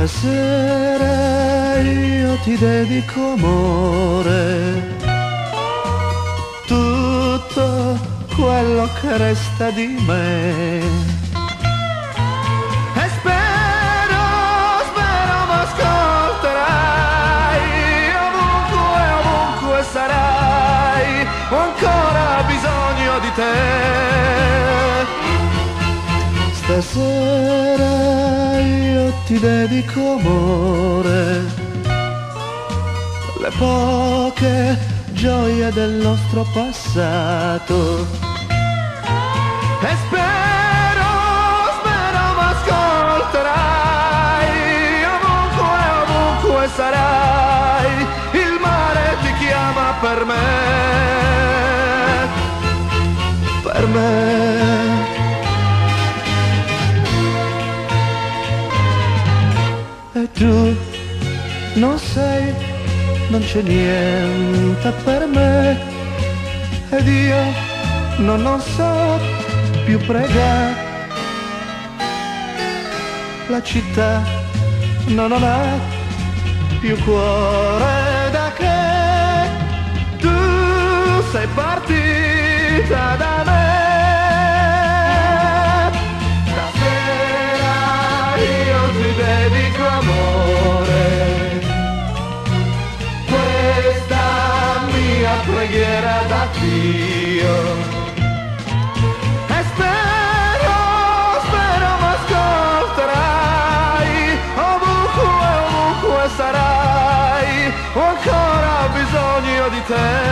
Stasera io ti dedico amore, tutto quello che resta di me. E spero m'ascolterai, ovunque sarai, ho ancora bisogno di te. Stasera io ti dedico amore, le poche gioie del nostro passato. E spero m'ascolterai, ovunque sarai, il mare ti chiama per me. E tu non sei, non c'è niente per me, ed io non so più pregare. La città non ha più cuore da che tu sei partita da me. Stasera io ti dedico amore, questa mia preghiera da Dio. E spero m'ascolterai, ovunque sarai, ho ancora bisogno di te.